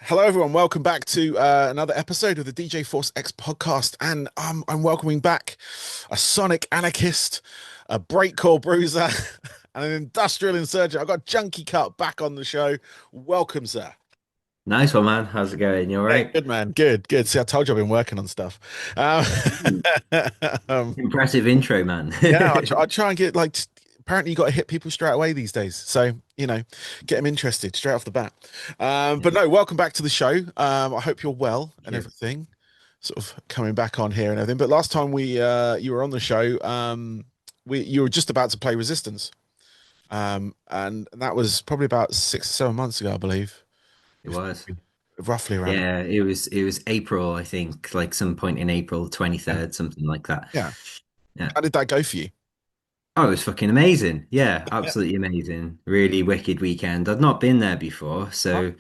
Hello, everyone. Welcome back to another episode of the DJ Force X podcast. And I'm welcoming back a sonic anarchist, a breakcore bruiser, and an industrial insurgent. I've got Junkie Kut back on the show. Welcome, sir. Nice one, man. How's it going? You all Hey, right? good man. Good, good. See, I told you I've been working on stuff. Um, Ooh, um, impressive intro, man. yeah, I try and get apparently you got to hit people straight away these days. So, get them interested straight off the bat. But no, welcome back to the show. I hope you're well and Cheers. everything. Sort of coming back on here and everything. But last time you were on the show, you were just about to play Resistance. And that was probably about 6 or 7 months ago, I believe. It was. Roughly around. Yeah, it was April, I think, like some point in April Yeah. 23rd, something like that. Yeah. Yeah. How did that go for you? Oh, it was fucking amazing. Yeah, Yeah. absolutely amazing. Really wicked weekend. I'd not been there before, Right. so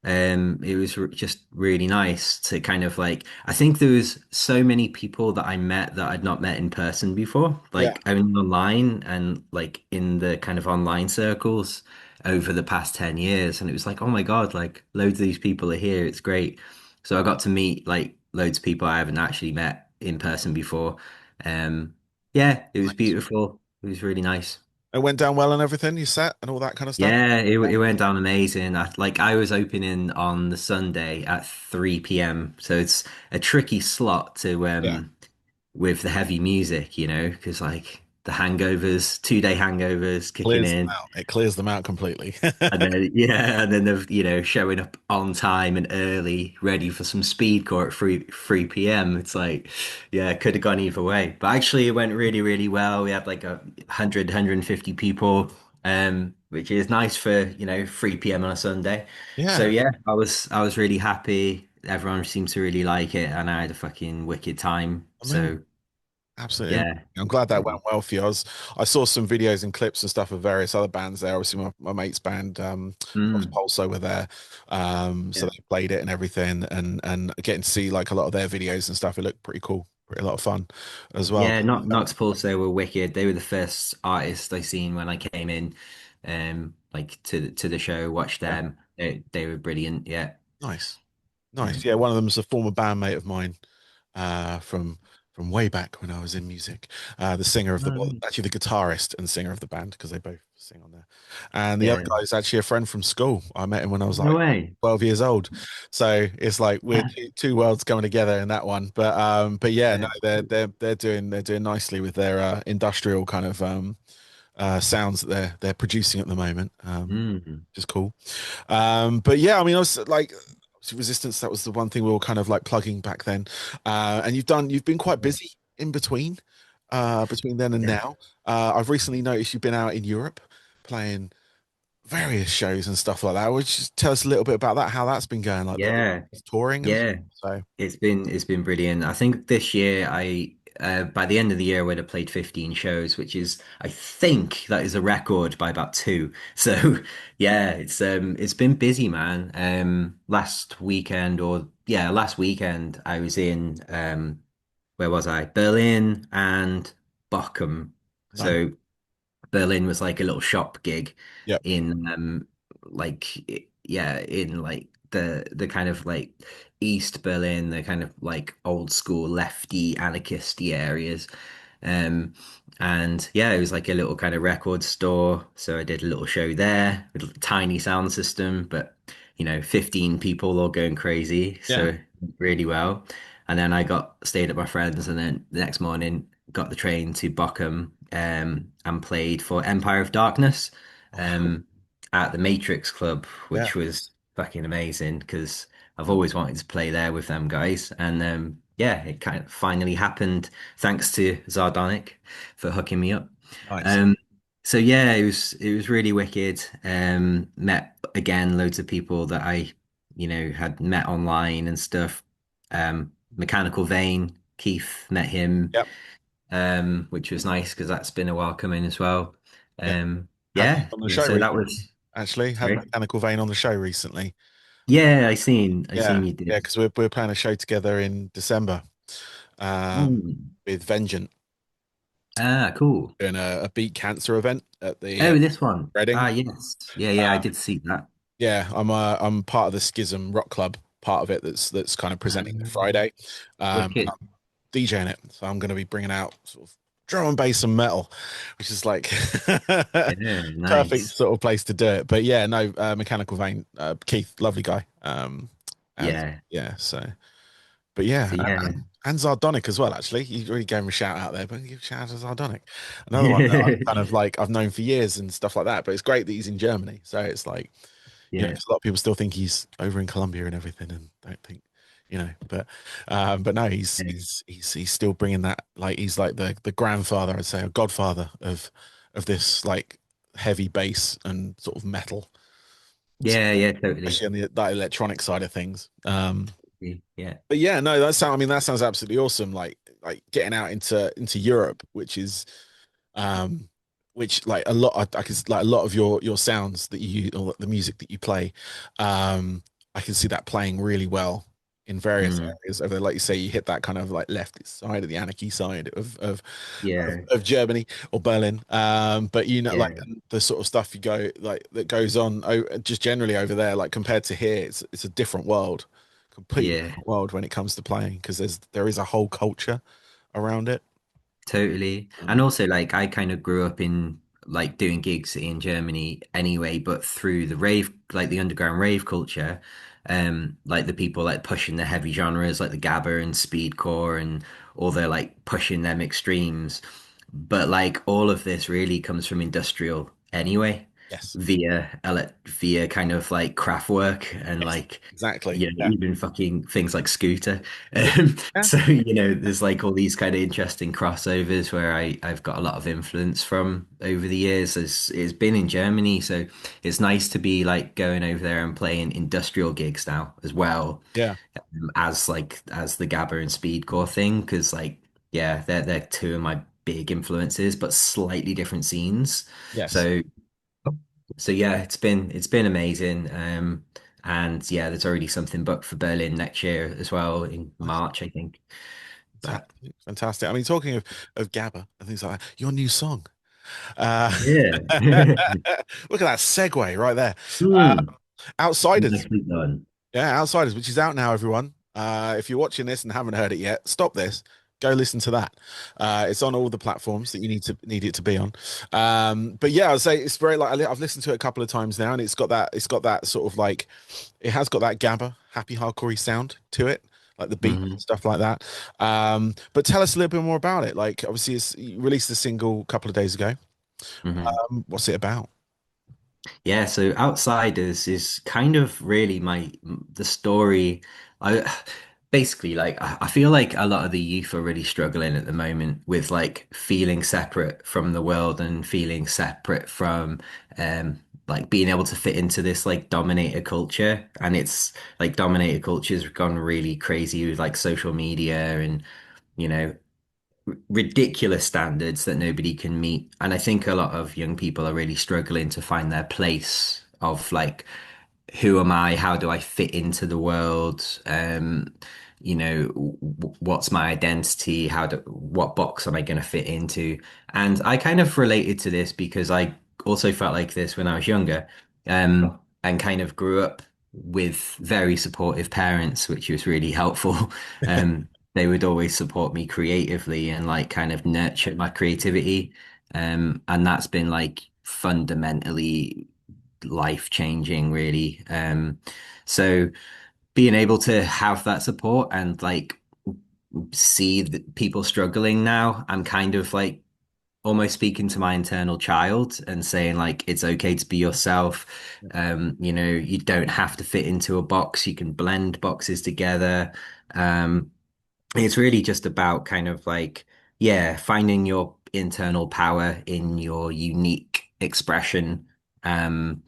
it was just really nice to kind of like, I think there was so many people that I met that I'd not met in person before, Yeah. like only online and like in the kind of online circles over the past 10 years. And it was like, oh my God, like loads of these people are here. It's great. So I got to meet like loads of people I haven't actually met in person before. Um, yeah, it was Nice. beautiful. It was really nice. It went down well and everything. You set and all that kind of stuff. Yeah, it went down amazing. I was opening on the Sunday at 3 p.m. So it's a tricky slot to Yeah. with the heavy music, because like the hangovers, 2 day hangovers kicking Clears them in. out. It clears them out completely. And then yeah, and then they're showing up on time and early, ready for some speedcore at 3 p.m. It's like, yeah, it could have gone either way. But actually it went really, really well. We had like 150 people, which is nice for, 3 p.m. on a Sunday. So Yeah. yeah, I was really happy. Everyone seemed to really like it, and I had a fucking wicked time. I mean, So absolutely. yeah. I'm glad that went well for you. I saw some videos and clips and stuff of various other bands there. Obviously, my mate's band, Mm, Pulso were there. So yeah. they played it and everything, and getting to see like a lot of their videos and stuff. It looked pretty cool, pretty a lot of fun as well. Yeah, not to Pulse, they were wicked. They were the first artists I seen when I came in, like to the show. Watched Yeah. them. They were brilliant. Yeah, Nice, yeah. nice. Yeah, one of them's a former bandmate of mine, from way back when I was in music. The singer of the, Oh, well, nice. actually the guitarist and singer of the band, because they both sing on there. And the other Yeah. guy is actually a friend from school. I met him when I was No like way. 12 years old. So it's like we're two worlds coming together in that one. But yeah, no, Yeah. they're doing nicely with their industrial kind of sounds that they're producing at the moment. Mm. Which is cool. But yeah, I mean, I was like, obviously Resistance, that was the one thing we were kind of like plugging back then. And you've been quite busy in between then and Yeah. now. I've recently noticed you've been out in Europe playing various shows and stuff like that. Would you just tell us a little bit about that, how that's been going, like the Yeah. touring and Yeah. so It's been brilliant. I think this year by the end of the year I would have played 15 shows, which is I think that is a record by about two. So yeah, it's been busy, man. Last weekend I was in where was I? Berlin and Bochum. no. So Berlin was like a little shop gig Yep. in yeah, in like the kind of like East Berlin, the kind of like old school lefty anarchisty areas. Um and yeah, it was like a little kind of record store. So I did a little show there with a tiny sound system, but 15 people all going crazy. Yeah. So really well. And then I got stayed at my friends, and then the next morning got the train to Bochum, and played for Empire of Darkness, Oh, cool. um, at the Matrix Club, Yeah. which was fucking amazing because I've always wanted to play there with them guys. And yeah, it kind of finally happened thanks to Zardonic for hooking me up. Nice. Um, so yeah, it was really wicked. Met again loads of people that I, had met online and stuff. Mechanical Vein, Keith, met him, Yep. which was nice because that's been a while coming as well. Yeah. Had Yeah, on the yeah. show So that recently. was Actually, had sorry. Mechanical Vein on the show recently. Yeah, I seen Yeah, you yeah, did. because we're playing a show together in December, Mm. with Vengeant, Ah, cool. doing a beat cancer event at the Oh, this one. Reading. Ah, yes. Yeah, yeah, I Uh, did see that. Yeah, I'm part of the Schism Rock Club, part of it that's kind of presenting it Friday. And Wicked. I'm DJing it, so I'm going to be bringing out sort of drum and bass and metal, which is like Yeah, perfect nice. sort of place to do it. But yeah, no, Mechanical Vein, Keith, lovely guy. And Yeah. yeah, so but yeah, So yeah. and Zardonic as well. Actually, you really gave him a shout out there, but give a shout out to Zardonic, another one that I've kind of like I've known for years and stuff like that. But it's great that he's in Germany, so it's like, you know, Yeah. 'cause a lot of people still think he's over in Colombia and everything, and don't think, you know. But no, he's still bringing that. Like he's like the grandfather, I'd say, a godfather of this like heavy bass and sort of metal, Yeah, yeah, totally. especially on the that electronic side of things. Yeah. But yeah, no, I mean, that sounds absolutely awesome. Like getting out into Europe, um, which like a lot, I can like a lot of your sounds that you or the music that you play, I can see that playing really well in various Mm, areas over there. Like you say, you hit that kind of like leftist side of the anarchy side yeah. of Germany or Berlin. But you know, like Yeah. the sort of stuff you go like that goes on just generally over there, like compared to here, it's a different world, completely Yeah. different world when it comes to playing because there is a whole culture around it. Totally. And Um, also like I kind of grew up in like doing gigs in Germany anyway, but through the rave, like the underground rave culture, like the people like pushing the heavy genres like the gabber and speedcore and all the like pushing them extremes. But like all of this really comes from industrial anyway, yes, via kind of like craft work and yes, like exactly. Yeah, even fucking things like Scooter. yeah, yeah, So, there's like all these kind of interesting crossovers where I've got a lot of influence from over the years. It's been in Germany, so it's nice to be like going over there and playing industrial gigs now as well, yeah, as the Gabber and Speedcore thing, because like yeah, they're two of my big influences, but slightly different scenes. yes. So yeah, it's been amazing. And yeah, there's already something booked for Berlin next year as well in Nice. March, I think. But Fantastic. Fantastic. I mean, talking of Gabba and things like that, your new song. Uh, yeah. look at that segue right there. Hmm. Outsiders. Nicely done. Yeah, Outsiders, which is out now, everyone. If you're watching this and haven't heard it yet, stop this. Go listen to that. It's on all the platforms that you need it to be on. But yeah, I'd say it's very like I've listened to it a couple of times now, and it's got that sort of like it has got that gabba, happy hardcore sound to it, like the beat and Hmm. stuff like that. But tell us a little bit more about it. Like obviously, you released the single a couple of days ago. Hmm. What's it about? Yeah, so Outsiders is kind of really the story. I basically like I feel like a lot of the youth are really struggling at the moment with like feeling separate from the world and feeling separate from like being able to fit into this like dominator culture. And it's like dominator culture's gone really crazy with like social media and you know ridiculous standards that nobody can meet. And I think a lot of young people are really struggling to find their place of like, who am I? How do I fit into the world? What's my identity? What box am I going to fit into? And I kind of related to this because I also felt like this when I was younger, and kind of grew up with very supportive parents, which was really helpful. They would always support me creatively and like kind of nurture my creativity. And that's been like fundamentally life changing, really. So being able to have that support and like see people struggling now, I'm kind of like almost speaking to my internal child and saying like it's okay to be yourself. You don't have to fit into a box. You can blend boxes together. Um, it's really just about kind of like, yeah, finding your internal power in your unique expression. Um,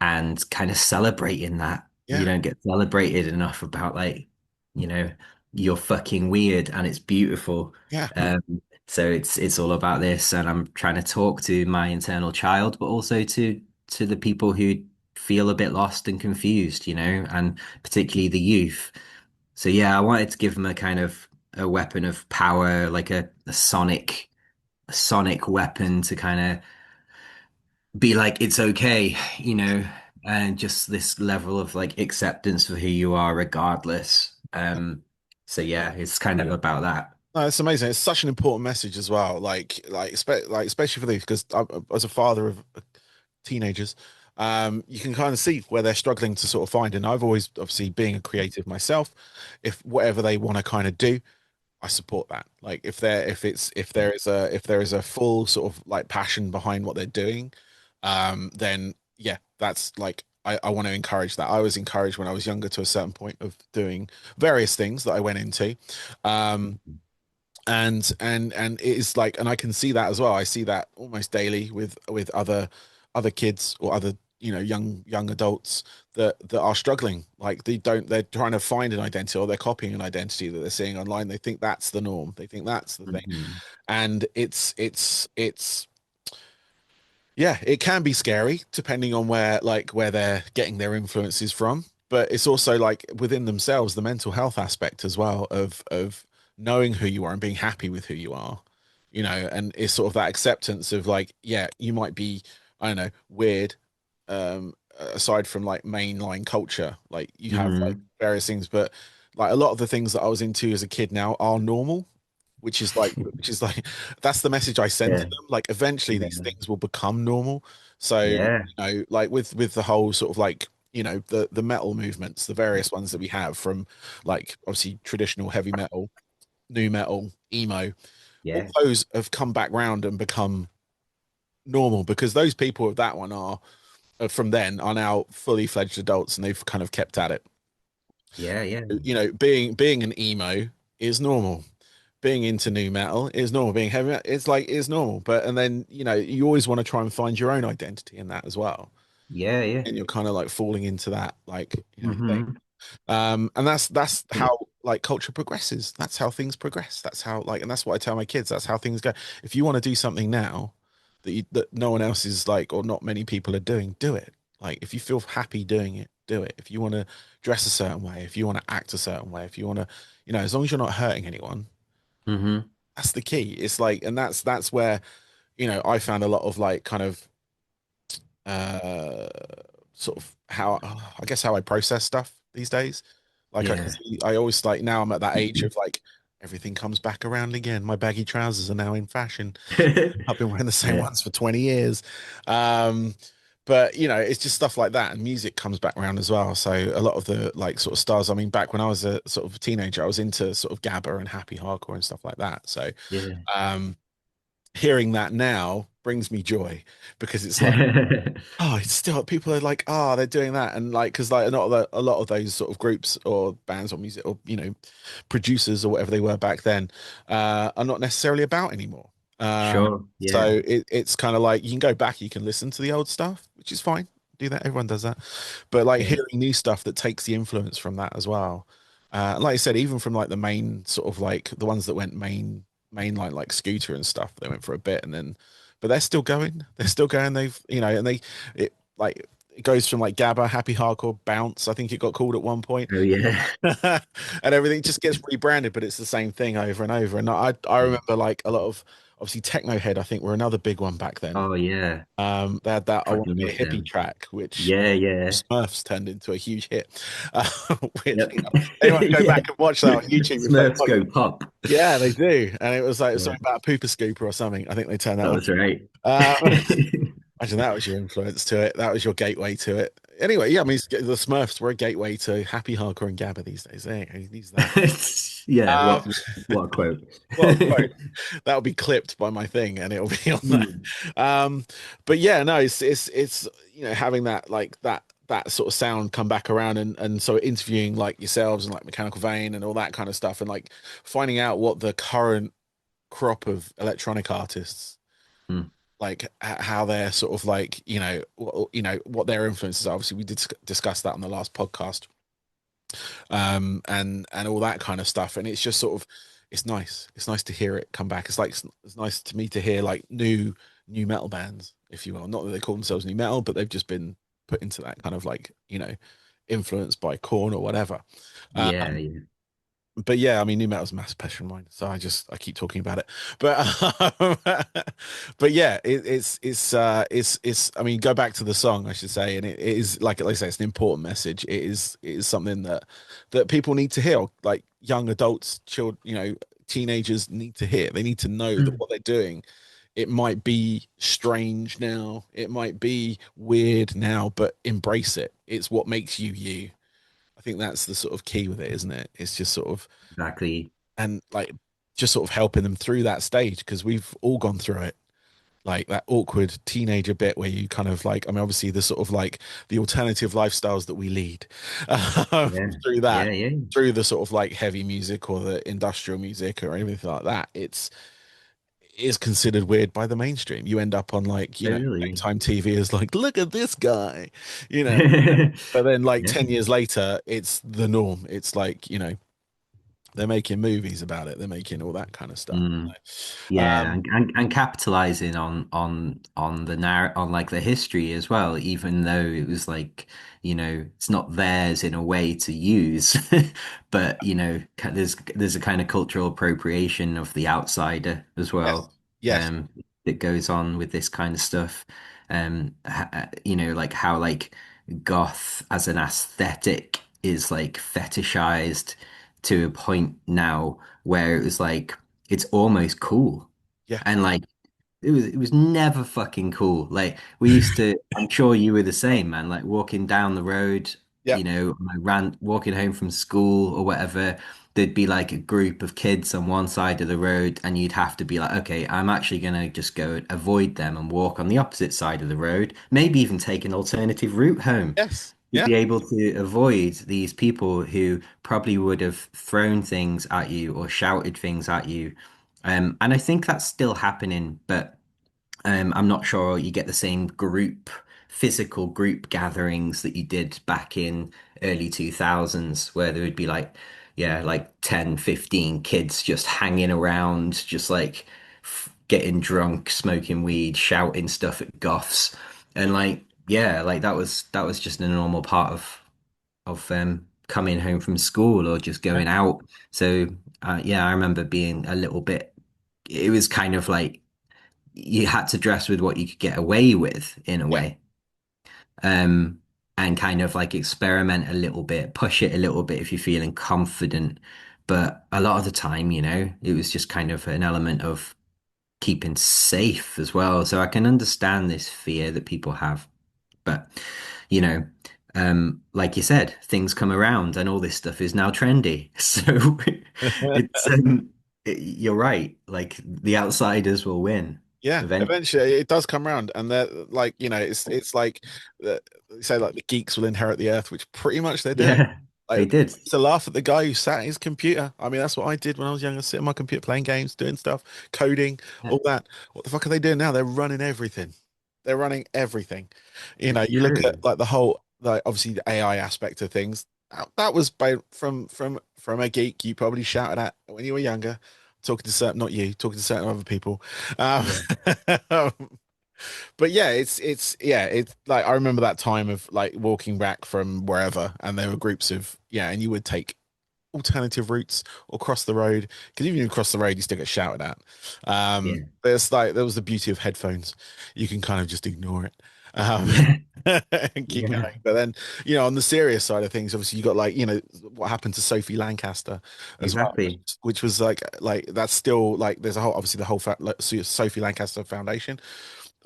and kind of celebrating that. You Yeah, don't get celebrated enough about like, you know, you're fucking weird and it's beautiful. yeah, Um, so it's all about this, and I'm trying to talk to my internal child, but also to the people who feel a bit lost and confused, and particularly the youth. So yeah, I wanted to give them a kind of a weapon of power, like a sonic weapon to kind of be like, it's okay, and just this level of like acceptance for who you are regardless. So yeah, it's kind of about that. No, it's amazing. It's such an important message as well. Like especially for these, because as a father of teenagers, you can kind of see where they're struggling to sort of find. And I've always, obviously, being a creative myself, if whatever they want to kind of do, I support that. Like if there is a full sort of like passion behind what they're doing, then yeah, that's like I want to encourage that. I was encouraged when I was younger to a certain point of doing various things that I went into. Um, and it is like, and I can see that as well. I see that almost daily with other kids or other, young adults that are struggling. Like they're trying to find an identity, or they're copying an identity that they're seeing online. They think that's the norm, they think that's the thing. Mhm. And it's yeah, it can be scary depending on where they're getting their influences from. But it's also like within themselves, the mental health aspect as well of knowing who you are and being happy with who you are, and it's sort of that acceptance of like, yeah, you might be, I don't know, weird, aside from like mainline culture, like you have like Mhm. various things, but like a lot of the things that I was into as a kid now are normal, which is like that's the message I send to Yeah. them. Like eventually these Yeah. things will become normal. So, Yeah. like with the whole sort of like, the metal movements, the various ones that we have from like obviously traditional heavy metal, new metal, emo, all Yeah. those have come back round and become normal because those people of that one from then are now fully fledged adults and they've kind of kept at it. Yeah. Yeah. Being an emo is normal. Being into new metal is normal. Being heavy metal, it's normal. But and then you always want to try and find your own identity in that as well. Yeah. Yeah. And you're kind of like falling into that like thing. Hmm. And that's how like culture progresses. That's how things progress. That's how like, and that's what I tell my kids. That's how things go. If you want to do something now that no one else is like, or not many people are doing, do it. Like if you feel happy doing it, do it. If you want to dress a certain way, if you want to act a certain way, if you want to, as long as you're not hurting anyone, Hmm. that's the key. It's like, and that's where, I found a lot of like kind of uh sort of how I guess how I process stuff these days. Like Yeah. I always like now I'm at that age of like everything comes back around again. My baggy trousers are now in fashion. I've been wearing the same Yeah. ones for 20 years. Um, but it's just stuff like that, and music comes back around as well. So a lot of the like sort of stars, I mean, back when I was a sort of teenager, I was into sort of gabba and happy hardcore and stuff like that. So Yeah. um hearing that now brings me joy because it's like, oh, it's still people are like, oh, they're doing that, and like, because like a lot of those sort of groups or bands or music or producers or whatever they were back then, are not necessarily about anymore. Sure. Yeah. So it's kind of like you can go back, you can listen to the old stuff, which is fine. Do that, everyone does that. But like Yeah. hearing new stuff that takes the influence from that as well. Like I said, even from like the main sort of like the ones that went mainline like Scooter and stuff, they went for a bit and then, but they're still going. They're still going. They've and it like it goes from like Gabba, Happy Hardcore, Bounce. I think it got called at one point, Oh yeah. and everything just gets rebranded, but it's the same thing over and over. And I Yeah. remember like a lot of obviously Techno Head. I think were another big one back then. Oh yeah. They had that I Want Fucking to Be a love Hippie them. track, which Yeah. Yeah. Smurfs turned into a huge hit. Uh, which Yep. anyone go Yeah. back and watch that on YouTube if they Smurfs want. go pop. Yeah, they do. And it was like Yeah. something about a pooper scooper or something. I think they turned that That one. was right. Uh, imagine that was your influence to it. That was your gateway to it. Anyway, yeah, I mean, the Smurfs were a gateway to happy hardcore and Gabba these days. There you go. Use that. Yeah, Um, what a quote. what a quote. That'll be clipped by my thing and it'll be on there. Mm. Um, but yeah, no, it's having that like that sort of sound come back around and so interviewing like yourselves and like Mechanical Vein and all that kind of stuff and like finding out what the current crop of electronic artists Mm. like how they're sort of like what their influences are. Obviously we did discuss that on the last podcast, and all that kind of stuff, and it's just sort of it's nice to hear it come back. It's like it's nice to me to hear like new metal bands, if you will, not that they call themselves new metal, but they've just been put into that kind of like influenced by Corn or whatever. Yeah, um yeah. but yeah, I mean, new metal's a massive passion of mine, so I keep talking about it. But but yeah, it's. I mean, go back to the song, I should say, and it is like I say, it's an important message. It is something that people need to hear, like young adults, children, teenagers need to hear. They need to know that Mm. what they're doing. It might be strange now, it might be weird now, but embrace it. It's what makes you you. I think that's the sort of key with it, isn't it? It's just sort of Exactly. and like just sort of helping them through that stage because we've all gone through it. Like that awkward teenager bit where you kind of like, I mean, obviously the sort of like the alternative lifestyles that we lead Yeah. through that, Yeah, yeah. through the sort of like heavy music or the industrial music or anything like that. Is considered weird by the mainstream. You end up on like, Totally. daytime TV is like, look at this guy, you know. But then like Yeah. 10 years later, it's the norm. It's like, they're making movies about it. They're making all that kind of stuff. Mm. So, Yeah, and capitalizing on the on like the history as well, even though it was like, it's not theirs in a way to use, but there's a kind of cultural appropriation of the outsider as yes, well, yes, um, that goes on with this kind of stuff. Like how like goth as an aesthetic is like fetishized to a point now where it was like it's almost cool. yeah, And like it was never fucking cool. Like we used to, I'm sure you were the same, man, like walking down the road, yeah, on my rant, walking home from school or whatever, there'd be like a group of kids on one side of the road and you'd have to be like, okay, I'm actually gonna just go and avoid them and walk on the opposite side of the road, maybe even take an alternative route home yes, to yeah, be able to avoid these people who probably would have thrown things at you or shouted things at you. And I think that's still happening, but I'm not sure you get the same physical group gatherings that you did back in early 2000s, where there would be like, yeah, like 10, 15 kids just hanging around, just like getting drunk, smoking weed, shouting stuff at goths. And like, yeah, like that was just a normal part of coming home from school or just yeah, going out. So yeah, I remember being a little bit, it was kind of like you had to dress with what you could get away with in a yeah, way. Um, and kind of like experiment a little bit, push it a little bit if you're feeling confident. But a lot of the time, it was just kind of an element of keeping safe as well. So I can understand this fear that people have. But, you know, like you said, things come around and all this stuff is now trendy. So it's you're right. Like the outsiders will win yeah. eventually. Eventually, it does come around, and they're like, it's like the, say like the geeks will inherit the earth, which pretty much they're doing. Yeah, they Like, did. to laugh at the guy who sat at his computer. I mean, that's what I did when I was younger, sitting on my computer playing games, doing stuff, coding, Yeah, all that. What the fuck are they doing now? They're running everything. They're running everything. it's You look true. at like the whole, like obviously the AI aspect of things. That was by from a geek you probably shouted at when you were younger, talking to certain, not you, talking to certain other people. Um, Yeah, but yeah, it's like I remember that time of like walking back from wherever, and there were groups of and you would take alternative routes or cross the road because even if you cross the road, you still get shouted at. yeah, There's like there was the beauty of headphones; you can kind of just ignore it. Um, yeah, and keep yeah, going. But then, on the serious side of things, obviously you got like, what happened to Sophie Lancaster as well, exactly. which was like that's still like there's a whole obviously the whole like, Sophie Lancaster Foundation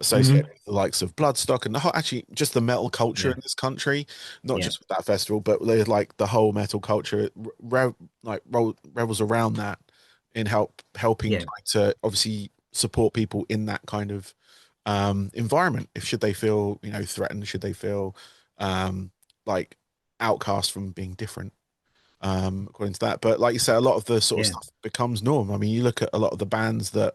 associated Hmm. with the likes of Bloodstock and the whole, actually just the metal culture Yeah, in this country, not yeah, just with that festival, but there's like the whole metal culture revels around that in helping yeah, try to obviously support people in that kind of environment if should they feel threatened, should they feel um like outcast from being different, according to that. But like you say, a lot of the sort of yeah, stuff becomes norm. I mean, you look at a lot of the bands that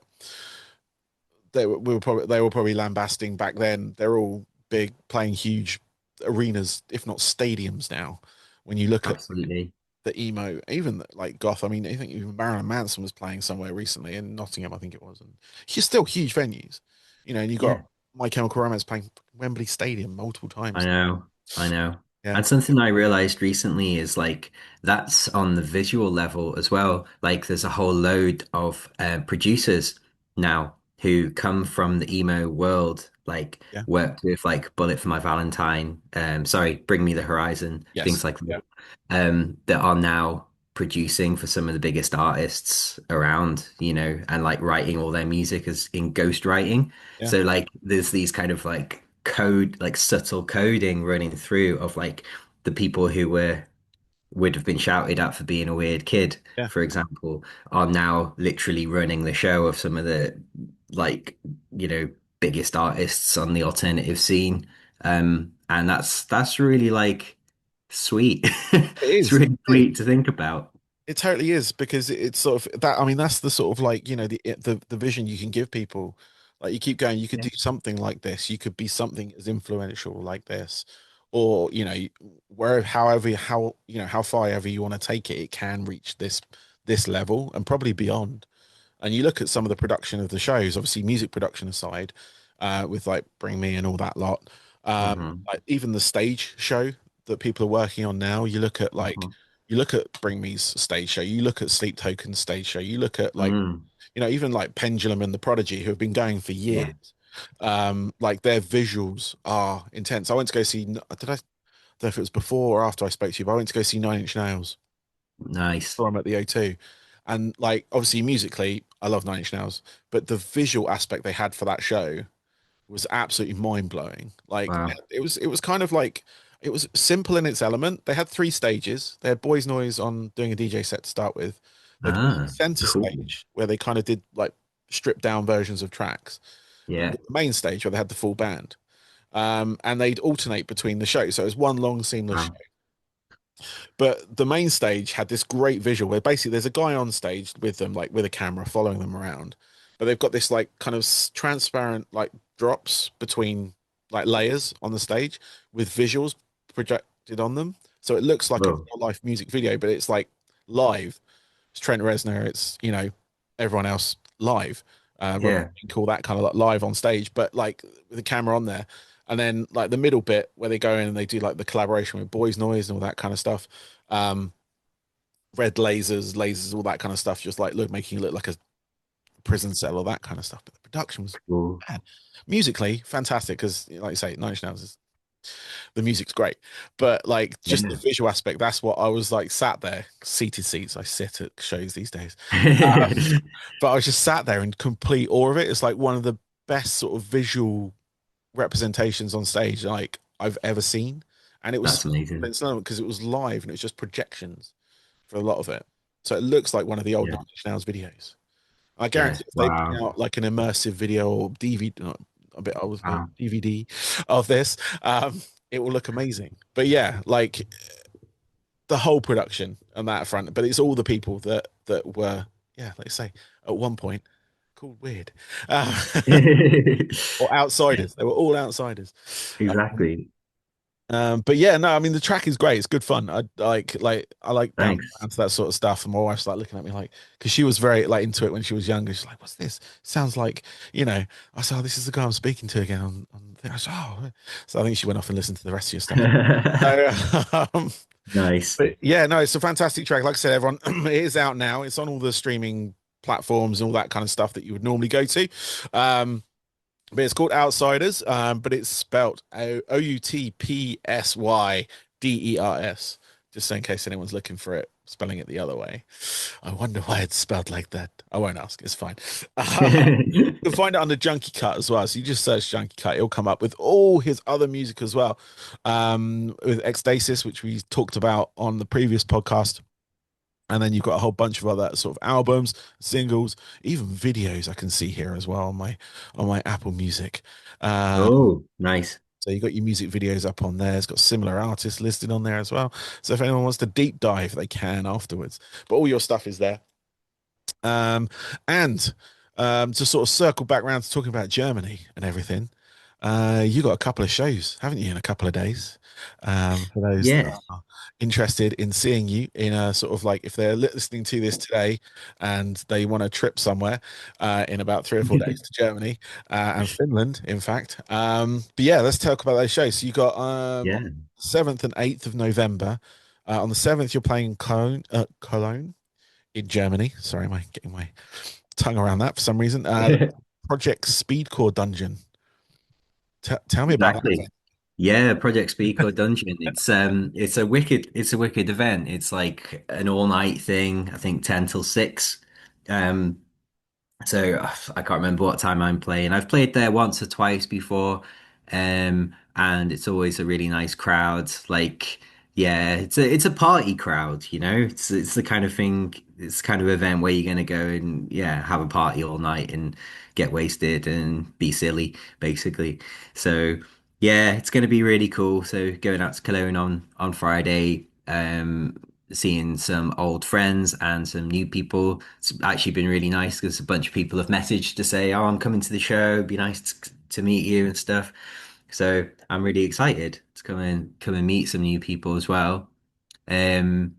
they were probably lambasting back then. They're all big, playing huge arenas, if not stadiums now. When you look at absolutely. the emo, even like goth, I mean, I think even Marilyn Manson was playing somewhere recently in Nottingham, I think it was, and he's still huge venues, and you got Yeah, My Chemical Romance playing Wembley Stadium multiple I times. know, I know. Yeah. And something I realized recently is like that's on the visual level as well. Like there's a whole load of producers now who come from the emo world, like Yeah. worked with like Bullet for My Valentine, sorry, Bring Me the Horizon, Yes. things like Yeah. that, that are now producing for some of the biggest artists around, and like writing all their music as in ghost writing. Yeah. So like there's these kind of like code, like subtle coding running through of like the people who would have been shouted at for being a weird kid, Yeah. for example, are now literally running the show of some of the like, you know, biggest artists on the alternative scene. And that's really like sweet. It It's is. really It, sweet to think about. it totally is because it's sort of that. I mean, that's the sort of like, the vision you can give people. Like you keep going, you could Yeah. do something like this. You could be something as influential like this, or where, however, how far ever you want to take it, it can reach this level and probably beyond. And you look at some of the production of the shows, obviously music production aside, with like Bring Me and all that lot, Hmm. like even the stage show that people are working on now. Hmm. You look at Bring Me's stage show, you look at Sleep Token's stage show, you look at like Mm. even like Pendulum and the Prodigy who have been going for Yeah. years. Like their visuals are intense. I went to go see. Did I? Don't know if it was before or after I spoke to you, but I went to go see Nine Inch Nails. Nice. Saw them at the O2. And like obviously musically, I love Nine Inch Nails, but the visual aspect they had for that show was absolutely mind blowing. Like Wow. it was kind of like it was simple in its element. They had three stages. They had Boys Noise on doing a DJ set to start with. They'd got a Ah, center cool. stage where they kind of did like stripped down versions of tracks. And then Yeah. the main stage where they had the full band. And they'd alternate between the shows. So it was one long seamless show. Wow. But the main stage had this great visual where basically there's a guy on stage with them, like with a camera following them around. But they've got this like kind of transparent like drops between like layers on the stage with visuals projected on them. So it looks like a Whoa. real life music video, but it's like live. It's Trent Reznor, it's, everyone else live. Robbie Yeah. call that kind of like live on stage, but like with the camera on there. And then like the middle bit where they go in and they do like the collaboration with Boys Noise and all that kind of stuff. Um, red lasers, all that kind of stuff, just like making it look like a prison cell, all that kind of stuff. But the production was Cool. man, musically fantastic because, like you say, Nine Inch Nails is the music's great, but like just the Yeah. visual aspect, that's what I was like sat there, seated seats. I sit at shows these days, um, but I was just sat there in complete awe of it. It's like one of the best sort of visual representations on stage like I've ever seen, and it was That's amazing. because it was live and it was just projections for a lot of it. So it looks like one of the old Yeah. Nine Inch Nails videos. I Yeah. guarantee if they bring Wow. out like an immersive video or DVD, a bit old maybe Wow. DVD of this, it will look amazing. But yeah, like the whole production on that front. But it's all the people that were, yeah, like I say, at one point called weird, uh, or outsiders. They were all outsiders. Exactly. But yeah, no, I mean the track is great. It's good fun. I like bouncing Thanks. around to that sort of stuff. And my wife's like looking at me like, because she was very like into it when she was younger. She's like, "What's this? Sounds like I said, oh, this is the guy I'm speaking to again." On the thing. I said, "Oh," so I think she went off and listened to the rest of your stuff. So, Nice. but yeah, no, it's a fantastic track. Like I said, everyone, it is out now. It's on all the streaming platforms and all that kind of stuff that you would normally go to. Um, but it's called Outsiders, but it's spelt OUTPSYDERS. Just so in case anyone's looking for it, spelling it the other way. I wonder why it's spelled like that. I won't ask. It's fine. You can find it under Junkie Kut as well. So you just search Junkie Kut, it'll come up with all his other music as well. With Ecstasis, which we talked about on the previous podcast. And then you've got a whole bunch of other sort of albums, singles, even videos I can see here as well on my Apple Music. Uh, Oh, nice. so you got your music videos up on there. It's got similar artists listed on there as well. So if anyone wants to deep dive, they can afterwards. But all your stuff is there. Um, and to sort of circle back around to talking about Germany and everything, you got a couple of shows, haven't you, in a couple of days? For those that Yes. are interested in seeing you in a sort of like if they're listening to this today and they want to trip somewhere in about 3 or 4 days to Germany and Finland, in fact. But yeah, let's talk about those shows. So you got Yeah. 7th and 8th of November. On the 7th, you're playing Cologne in Germany. Sorry, am I getting my tongue around that for some reason? Project Speedcore Dungeon. Tell me about that Exactly. event. Yeah, Project Speak or Dungeon. It's a wicked event. It's like an all night thing, I think 10 till 6. Um So I can't remember what time I'm playing. I've played there once or twice before, and it's always a really nice crowd. Like, yeah, it's a party crowd, you know. It's the kind of thing. It's the kind of event where you're gonna go and yeah, have a party all night and get wasted and be silly, basically. So yeah, it's gonna be really cool. So going out to Cologne on Friday. Seeing some old friends and some new people. It's actually been really nice because a bunch of people have messaged to say, "Oh, I'm coming to the show. It'd be nice to meet you and stuff." So I'm really excited to come and meet some new people as well. Um,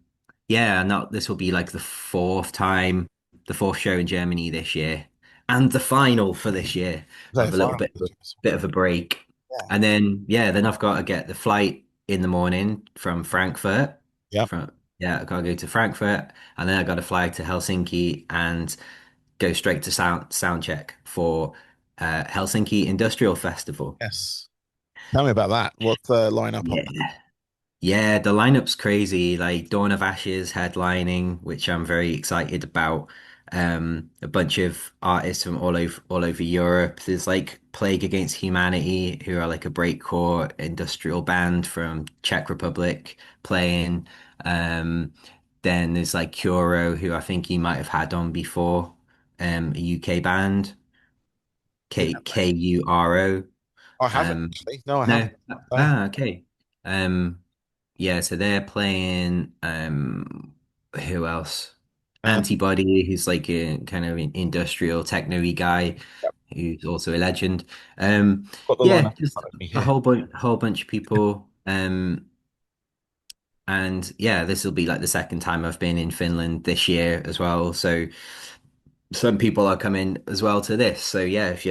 yeah, and this will be like the fourth show in Germany this year, and the final for this year. I So have a little final. bit of a break, Yeah. and then yeah, then I've got to get the flight in the morning from Frankfurt. Yep. From Yeah, I gotta go to Frankfurt, and then I got to fly to Helsinki and go straight to sound check for Helsinki Industrial Festival. Yes. Tell me about that. What's the lineup on that? Yeah. Yeah, the lineup's crazy. Like Dawn of Ashes headlining, which I'm very excited about. A bunch of artists from all over Europe. There's like Plague Against Humanity, who are like a breakcore industrial band from Czech Republic playing. Um, then there's like Kuro, who I think you might have had on before. A UK band, Yeah. Kuro. I haven't Um, actually. No, I no, haven't. No. okay. Um, yeah, so they're playing who else? Uh, Antibody, who's like a kind of industrial techno-y guy yep. who's also a legend. Um Got the yeah, lineup in just front of me a here. whole bunch of people. And yeah, this will be like the second time I've been in Finland this year as well. So some people are coming as well to this. So yeah, if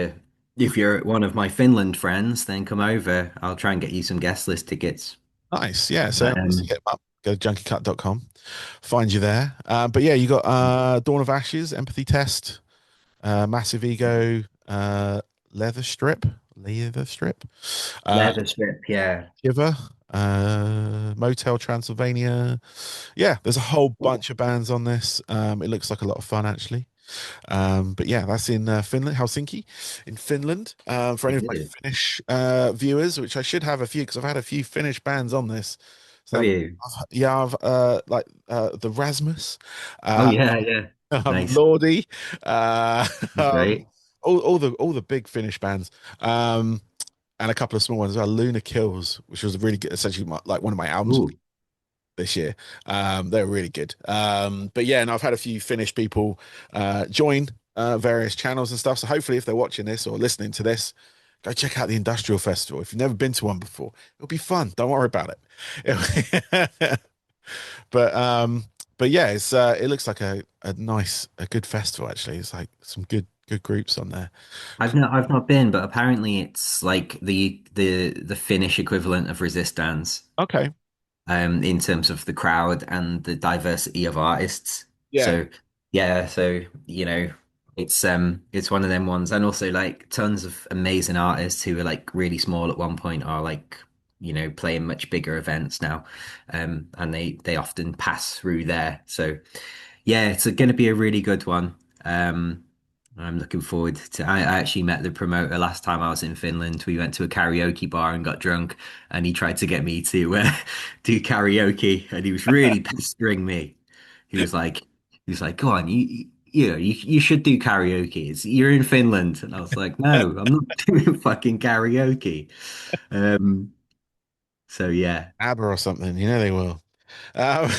you're one of my Finland friends, then come over. I'll try and get you some guest list tickets. Nice. Yeah. So But obviously hit 'em up. Go to junkiekut.com. Find you there. But yeah, you got Dawn of Ashes, Empathy Test, Massive Ego, Leather Strip, Leather Strip, uh, Leather strip, yeah. Shiver, Motel Transylvania. Yeah, there's a whole bunch of bands on this. It looks like a lot of fun actually. But yeah, that's in Finland, Helsinki, in Finland. For any It of my is. Finnish viewers, which I should have a few because I've had a few Finnish bands on this. So Have you? yeah, I've like the Rasmus, Oh uh, yeah, yeah. Nice. Lordi, uh, um, Great. all the big Finnish bands, and a couple of small ones as well. Luna Kills, which was really good, essentially like one of my albums Ooh, this year. They're really good. But yeah, and I've had a few Finnish people join various channels and stuff. So hopefully, if they're watching this or listening to this, go check out the Industrial Festival. If you've never been to one before, it'll be fun. Don't worry about it. But but yeah, it looks like a good festival actually. It's like some good groups on there. I've not been, but apparently it's like the Finnish equivalent of Resistance, Okay. in terms of the crowd and the diversity of artists. Yeah. So yeah, so it's one of them ones, and also like tons of amazing artists who were like really small at one point are like playing much bigger events now, and they often pass through there. So yeah, it's going to be a really good one. I'm looking forward to. I actually met the promoter last time I was in Finland. We went to a karaoke bar and got drunk, and he tried to get me to do karaoke, and he was really pestering me. He was like, he was like, "Go on, you should do karaoke. You're in Finland," and I was like, "No, I'm not doing fucking karaoke." Um, so yeah, ABBA or something. You know they will. Um,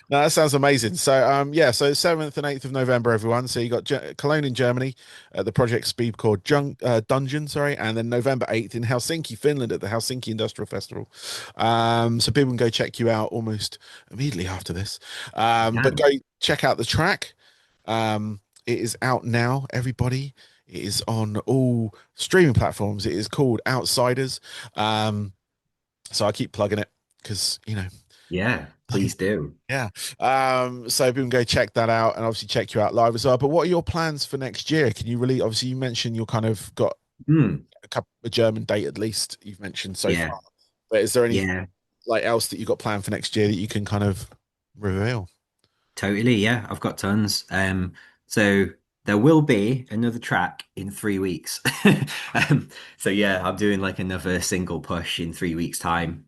No, that sounds amazing. So, yeah, so 7th and 8th of November, everyone. So you got Cologne in Germany at the Project Speed called Dungeon, sorry, and then November 8th in Helsinki, Finland at the Helsinki Industrial Festival. So people can go check you out almost immediately after this. But yeah, go check out the track. It is out now, everybody. It is on all streaming platforms. It is called Outsiders. Um, so I keep plugging it because Yeah, nothing. please do. Yeah. So people can go check that out and obviously check you out live as well. But what are your plans for next year? Can you really obviously you mentioned you're kind of got Hmm. a German date at least you've mentioned so Yeah, far. But is there any yeah. like else that you got planned for next year that you can kind of reveal? Totally, yeah, I've got tons. So there will be another track in 3 weeks. Um, so yeah, I'm doing like another single push in 3 weeks' time.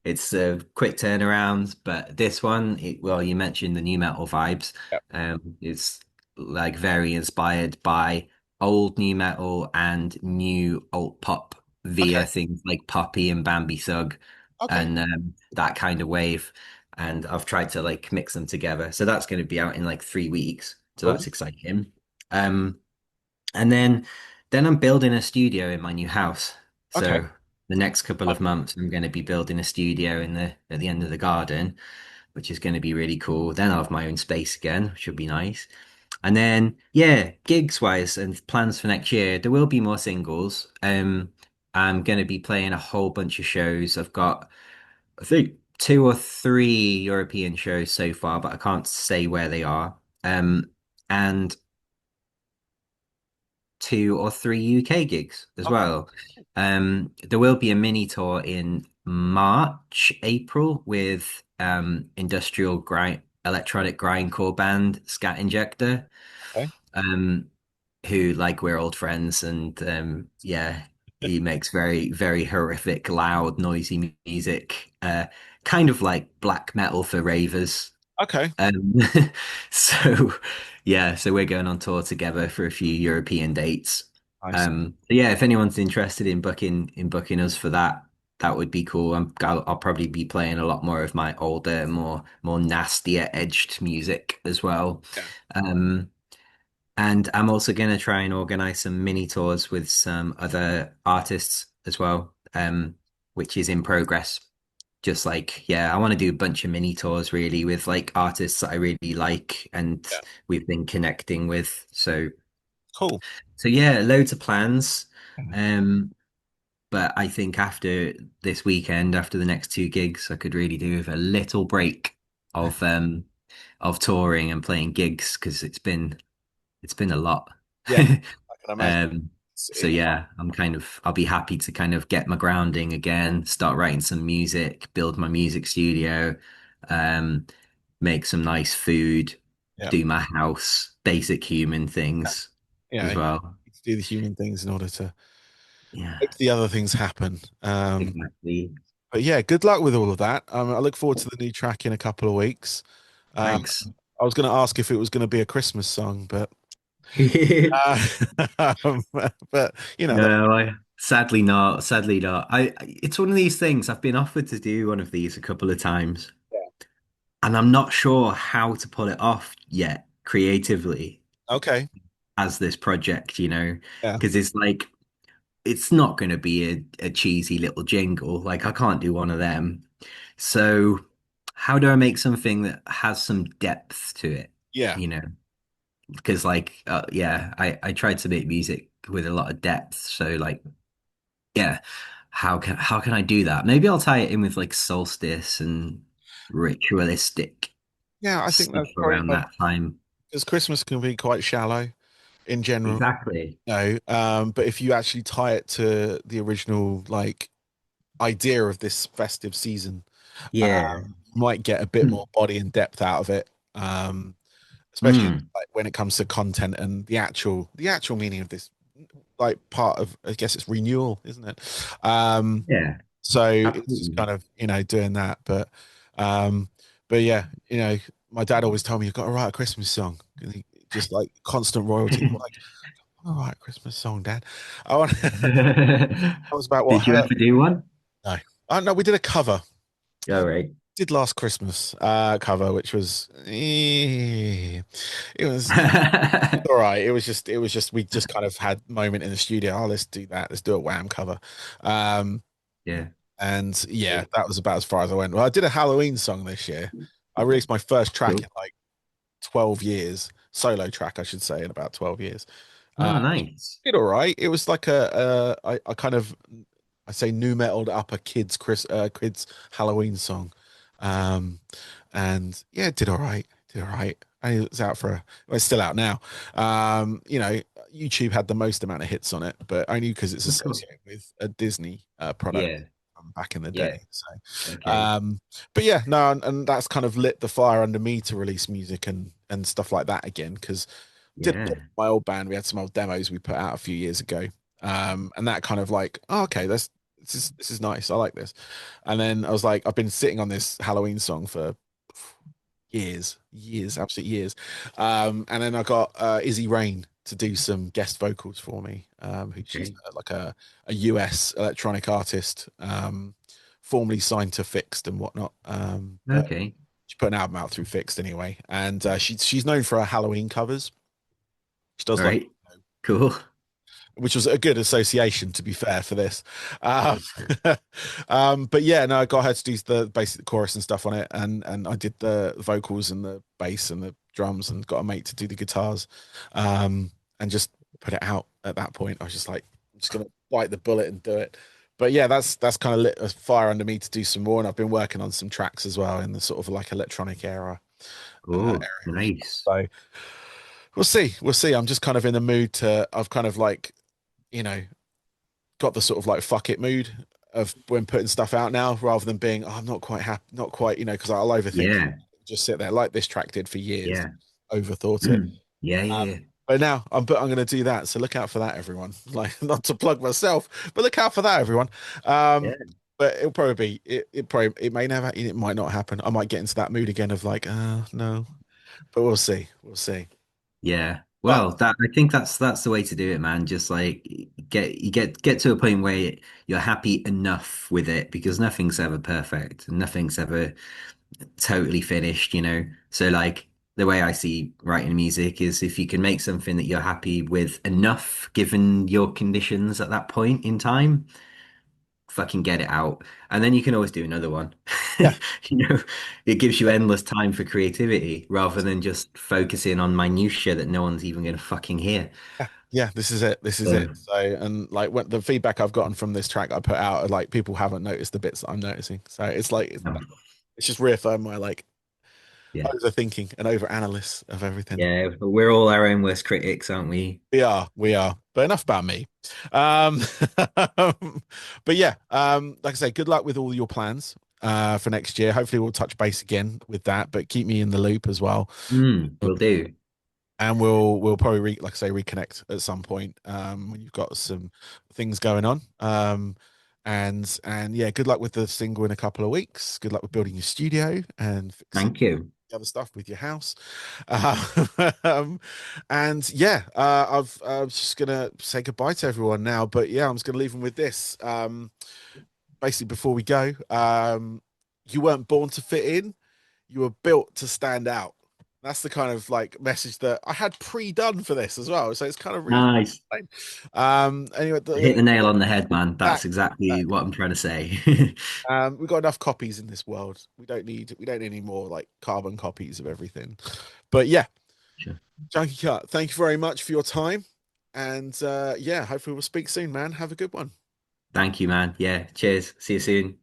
It's a quick turnaround, but this one, well, you mentioned the new metal vibes. Yep. It's like very inspired by old new metal and new alt pop Okay. via things like Poppy and Bambi Thug Okay. and that kind of wave and I've tried to like mix them together. So that's going to be out in like 3 weeks. So Cool. that's exciting. Um, and then I'm building a studio in my new house. Okay. So the next couple of months, I'm going to be building a studio in the at the end of the garden, which is going to be really cool. Then I'll have my own space again, which should be nice. And then yeah, gigs wise and plans for next year, there will be more singles. I'm going to be playing a whole bunch of shows. I've got I think two or three European shows so far, but I can't say where they are. And two or three UK gigs as Okay. well. There will be a mini tour in March, April with industrial grind electronic grindcore band Scat Injector. Okay. Um, who like we're old friends and yeah, he makes very, very horrific, loud, noisy music. Kind of like black metal for ravers. Okay. Um, so yeah, so we're going on tour together for a few European dates. Nice. So yeah, if anyone's interested in booking us for that, that would be cool. I'll probably be playing a lot more of my older, more nastier edged music as well. Yeah. Um, and I'm also going to try and organize some mini tours with some other artists as well, which is in progress. Just like, yeah, I want to do a bunch of mini tours really with like artists that I really like and Yeah. we've been connecting with. Cool. So yeah, loads of plans. Mhm. Um, but I think after this weekend, after the next two gigs, I could really do with a little break of touring and playing gigs because it's been a lot. Yeah. I can imagine. Um, It's, so it, yeah, I'll be happy to kind of get my grounding again, start writing some music, build my music studio, um, make some nice food, yeah. do my house, basic human things Yeah. as You well. need to do the human things in order to Yeah, make the other things happen. exactly. But yeah, good luck with all of that. I look forward to the new track in a couple of weeks. Um, Thanks. I was going to ask if it was going to be a Christmas song, but uh, um, but that, No, sadly not. Sadly not. It's one of these things. I've been offered to do one of these a couple of times, yeah. and I'm not sure how to pull it off yet creatively Okay. as this project, Yeah. because it's like it's not going to be a cheesy little jingle. Like I can't do one of them. So how do I make something that has some depth to it? Yeah. You know, because like yeah, I tried to make music with a lot of depth. So like yeah, how can I do that? Maybe I'll tie it in with like solstice and ritualistic Yeah. I think stuff that's probably around that time. because Christmas can be quite shallow in general. Exactly. But if you actually tie it to the original like idea of this festive season, Yeah. you might get a bit more body and depth out of it. Especially Mm. like when it comes to content and the actual meaning of this like part of I guess it's renewal, isn't it? Yeah, So it's absolutely. kind of doing that, um but yeah, my dad always told me you've got to write a Christmas song. And just like constant royalty. Like, all right, Christmas song, Dad. I want. That was about what Did you hurt. ever do one? No, no, we did a cover. All right. Did last Christmas cover, which was it was all right. It was just we just kind of had moment in the studio. Oh, let's do that. Let's do a Wham cover. Um, Yeah. and yeah, that was about as far as I went. Well, I did a Halloween song this year. I released my first track Cool. in like 12 years, solo track, I should say, in about 12 years. Oh, nice. Did all right. It was like I kind of I say new metaled up a kids Halloween song. Um and yeah, it did all right. Did all right. And it's out for well, it's still out now. You know, YouTube had the most amount of hits on it, but only because it's Oh, cool. associated with a Disney product Yeah. from back in the Yeah. day. So Okay. but yeah, no, and that's kind of lit the fire under me to release music and stuff like that again because did a bit Yeah. with my old band. We had some old demos we put out a few years ago, and that kind of like, oh, okay, this is nice. I like this. And then I was like, I've been sitting on this Halloween song for years, absolute years. And then I got Izzy Rain to do some guest vocals for me. Who she's Okay. like a US electronic artist, formerly signed to Fixed and whatnot. But Okay. she put an album out through Fixed anyway, and she's known for her Halloween covers. She does All like, right. Cool. which was a good association to be fair for this. Um, but yeah, no, I got her to do the basic chorus and stuff on it, and I did the vocals and the bass and the drums, and got a mate to do the guitars, and just put it out. At that point, I was just like, I'm just gonna bite the bullet and do it. But yeah, that's kind of lit a fire under me to do some more, and I've been working on some tracks as well in the sort of like electronic Cool. area as well. Nice. So we'll see. I'm just kind of in the mood to. I've kind of like, you know, got the sort of like fuck it mood of when putting stuff out now, rather than being, oh, I'm not quite happy, not quite, because I'll overthink it. Yeah. Just sit there like this track did for years, Yeah. overthought it. Mm. Yeah. Um, Yeah. but now I'm going to do that. So look out for that, everyone. Like, not to plug myself, but look out for that, everyone. Yeah. But it'll probably be, it may never, it might not happen. I might get into that mood again of like, no, but we'll see. We'll see. Yeah. But Well, that I think that's the way to do it, man. Just like get to a point where you're happy enough with it because nothing's ever perfect and nothing's ever totally finished, you know. So like the way I see writing music is if you can make something that you're happy with enough given your conditions at that point in time, fucking get it out. And then you can always do another one. yeah, You know, it gives you endless time for creativity rather than just focusing on minutia that no one's even going to fucking hear. yeah, this is it. This is it. So, So, and like when the feedback I've gotten from this track I put out, are like people haven't noticed the bits that I'm noticing. So it's like it's just reaffirmed my like yeah. overthinking and over analysis of everything. Yeah, we're all our own worst critics, aren't we? We are. But enough about me. Um, but yeah, like I say, good luck with all your plans for next year. Hopefully, we'll touch base again with that, but keep me in the loop as well. Will do. And we'll probably like I say reconnect at some point when you've got some things going on. And yeah, good luck with the single in a couple of weeks. Good luck with building your studio and fixing Thank you. the other stuff with your house. Um, and yeah, I'm just gonna say goodbye to everyone now. But yeah, I'm just gonna leave them with this. Basically, before we go, you weren't born to fit in. You were built to stand out. That's the kind of like message that I had pre-done for this as well. So it's kind of really Nice. fine. Anyway, Hit the nail on the head, man. that, That's exactly what I'm trying to say. we've got enough copies in this world. We don't need any more like carbon copies of everything. But yeah, Sure. Junkie Kut, thank you very much for your time. And yeah, hopefully we'll speak soon, man. Have a good one. Thank you, man. Yeah. Cheers. See you soon.